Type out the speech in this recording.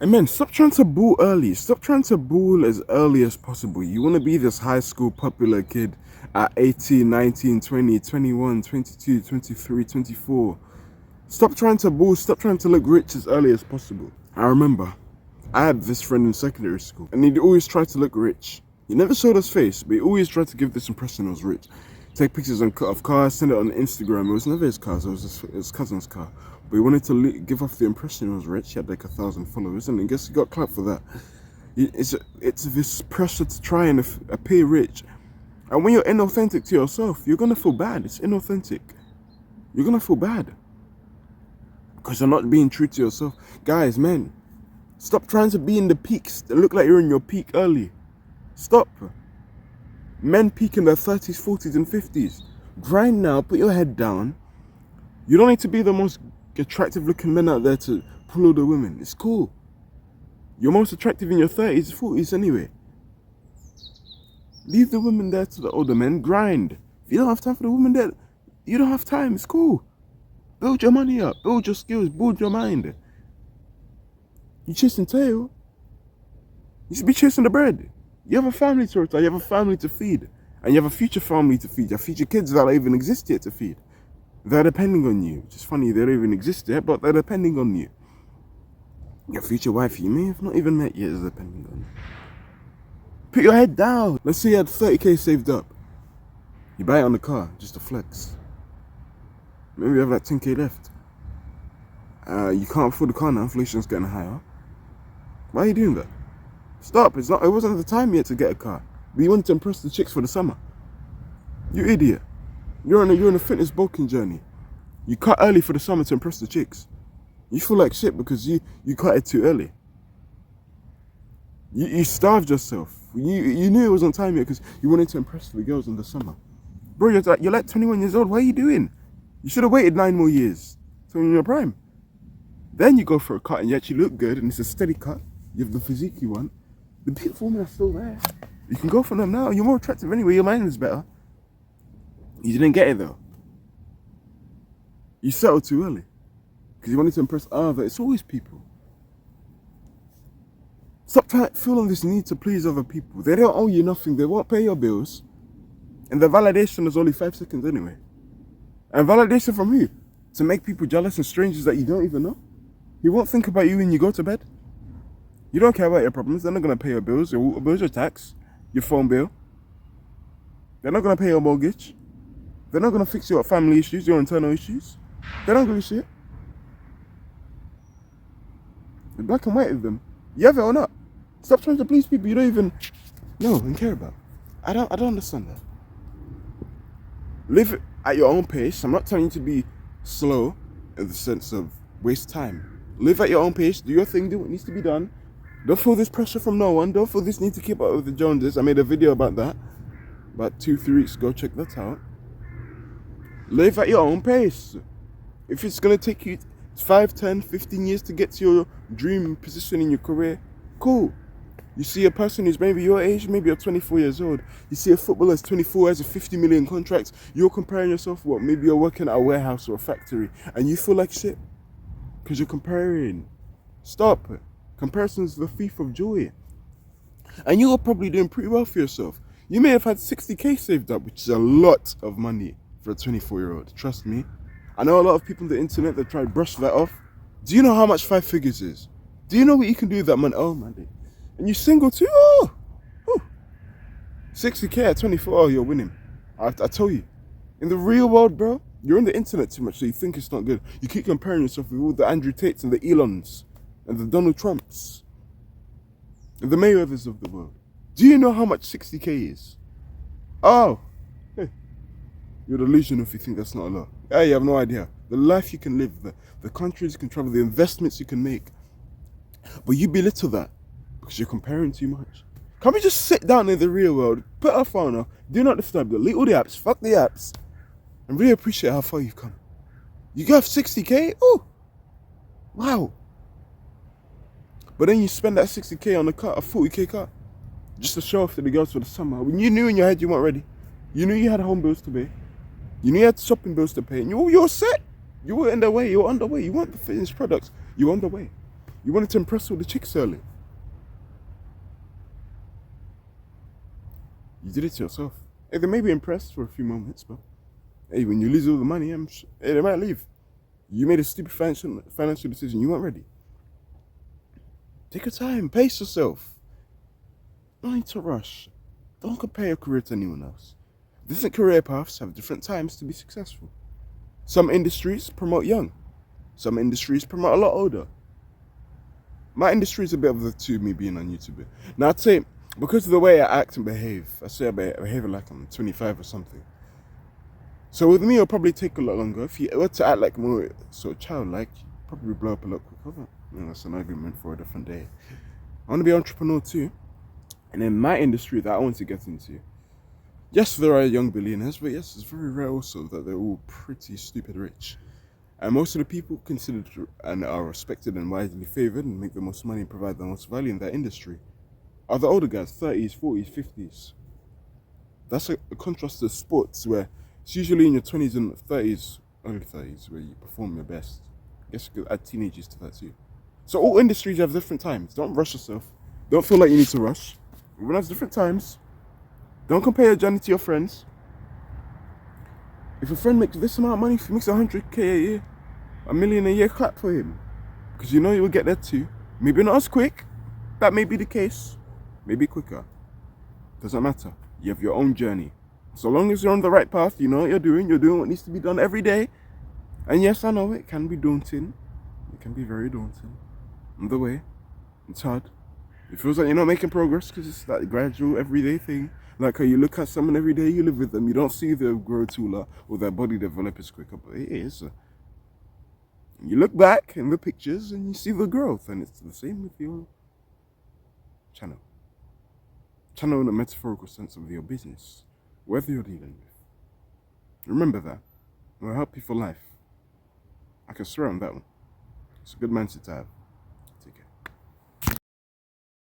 And man, stop trying to ball early. Stop trying to ball as early as possible. You want to be this high school popular kid at 18, 19, 20, 21, 22, 23, 24. Stop trying to ball. Stop trying to look rich as early as possible. I remember I had this friend in secondary school and he'd always try to look rich. He never showed his face, but he always tried to give this impression he was rich. Take pictures of cars, send it on Instagram. It was never his car, it was his cousin's car. But he wanted to give off the impression he was rich. He had like 1,000 followers, and I guess he got clapped for that. It's this pressure to try and appear rich. And when you're inauthentic to yourself, you're gonna feel bad. It's inauthentic. You're gonna feel bad. Because you're not being true to yourself. Guys, men, stop trying to be in the peaks that look like you're in your peak early. Stop. Men peak in their 30s, 40s, and 50s. Grind now, put your head down. You don't need to be the most attractive looking men out there to pull all the women. It's cool. You're most attractive in your 30s, 40s anyway. Leave the women there to the older men. Grind. If you don't have time for the women there, you don't have time. It's cool. Build your money up. Build your skills. Build your mind. You chasing tail. You should be chasing the bread. You have a family to retire. You have a family to feed. And you have a future family to feed. You have future kids that don't even exist yet to feed. They're depending on you. Which is funny, they don't even exist yet, but they're depending on you. Your future wife, you may have not even met yet, is depending on you. Put your head down. Let's say you had 30k saved up. You buy it on the car, just to flex. Maybe you have like 10k left. You can't afford the car now, inflation's getting higher. Why are you doing that? Stop, it wasn't the time yet to get a car. But you wanted to impress the chicks for the summer. You idiot. You're on a fitness bulking journey. You cut early for the summer to impress the chicks. You feel like shit because you cut it too early. You starved yourself. You knew it wasn't time yet because you wanted to impress the girls in the summer. Bro, you're like 21 years old. What are you doing? You should have waited 9 more years till in your prime. Then you go for a cut and you actually look good and it's a steady cut. You have the physique you want. The beautiful women are still there. You can go for them now. You're more attractive anyway. Your mind is better. You didn't get it though. You settled too early because you wanted to impress others. It's always people. Stop feeling this need to please other people. They don't owe you nothing. They won't pay your bills. And the validation is only 5 seconds anyway. And validation from who? To make people jealous and strangers that you don't even know? He won't think about you when you go to bed. You don't care about your problems. They're not going to pay your bills, your water bills, your tax, your phone bill. They're not going to pay your mortgage. They're not going to fix your family issues, your internal issues. They don't give a shit. It's black and white with them. You have it or not. Stop trying to please people you don't even know and care about. I don't understand that. Live at your own pace. I'm not telling you to be slow in the sense of waste time. Live at your own pace. Do your thing. Do what needs to be done. Don't feel this pressure from no one. Don't feel this need to keep up with the Joneses. I made a video about that about 2-3 weeks ago. Check that out. Live at your own pace. If it's going to take you 5, 10, 15 years to get to your dream position in your career, cool. You see a person who's maybe your age, maybe you're 24 years old. You see a footballer who's 24, has a 50 million contract. You're comparing yourself with what? Maybe you're working at a warehouse or a factory and you feel like shit because you're comparing. Stop. Comparison is the thief of joy. And you're probably doing pretty well for yourself. You may have had 60k saved up, which is a lot of money for a 24-year-old. Trust me. I know a lot of people on the internet that try to brush that off. Do you know how much 5 figures is? Do you know what you can do with that money? Oh, man. And you're single too? Oh! 60k at 24, oh, you're winning. I tell you. In the real world, bro, you're on the internet too much, so you think it's not good. You keep comparing yourself with all the Andrew Tates and the Elons and the Donald Trumps and the Mayweathers of the world. Do you know how much 60k is? Oh! Hey. You're delusional if you think that's not a lot. Yeah, you have no idea. The life you can live, the countries you can travel, the investments you can make. But you belittle that because you're comparing too much. Can't we just sit down in the real world, put our phone off, do not disturb, delete all the apps, fuck the apps, and really appreciate how far you've come. You got 60k? Oh! Wow. But then you spend that 60k on a car, a 40k car, just to show off to the girls for the summer. When you knew in your head you weren't ready. You knew you had home bills to pay. You knew you had shopping bills to pay. And you were set. You were in the way. You were underway. You weren't the finished products. You were underway. You wanted to impress all the chicks early. You did it to yourself. Hey, they may be impressed for a few moments, but hey, when you lose all the money, hey, they might leave. You made a stupid financial decision. You weren't ready. Take your time. Pace yourself. No need to rush. Don't compare your career to anyone else. Different career paths have different times to be successful. Some industries promote young. Some industries promote a lot older. My industry is a bit of the two, me being on YouTube. Now, I'd say, because of the way I act and behave, I say I behave like I'm 25 or something. So with me, it'll probably take a lot longer. If you were to act like more sort of childlike, you'd probably blow up a lot quicker. That's an argument for a different day. I want to be an entrepreneur too. And in my industry that I want to get into, yes, there are young billionaires, but yes, it's very rare also that they're all pretty stupid rich. And most of the people considered and are respected and widely favored and make the most money and provide the most value in that industry are the older guys, 30s, 40s, 50s. That's a contrast to sports where it's usually in your 20s and 30s, early 30s, where you perform your best. I guess you could add teenagers to that too. So all industries have different times. Don't rush yourself. Don't feel like you need to rush. Everyone has different times. Don't compare your journey to your friends. If a friend makes this amount of money, if he makes 100k a year, $1 million a year, clap for him. Because you know you will get there too. Maybe not as quick. That may be the case. Maybe quicker. Doesn't matter. You have your own journey. So long as you're on the right path, you know what you're doing what needs to be done every day. And yes, I know it can be daunting. It can be very daunting. On the way, it's hard. It feels like you're not making progress because it's that gradual, everyday thing. Like how you look at someone every day, you live with them, you don't see them grow taller or their body develop as quicker, but it is. You look back in the pictures and you see the growth, and it's the same with your channel. Channel in a metaphorical sense of your business, whether you're dealing with. Remember that. It will help you for life. I can swear on that one. It's a good mindset to have.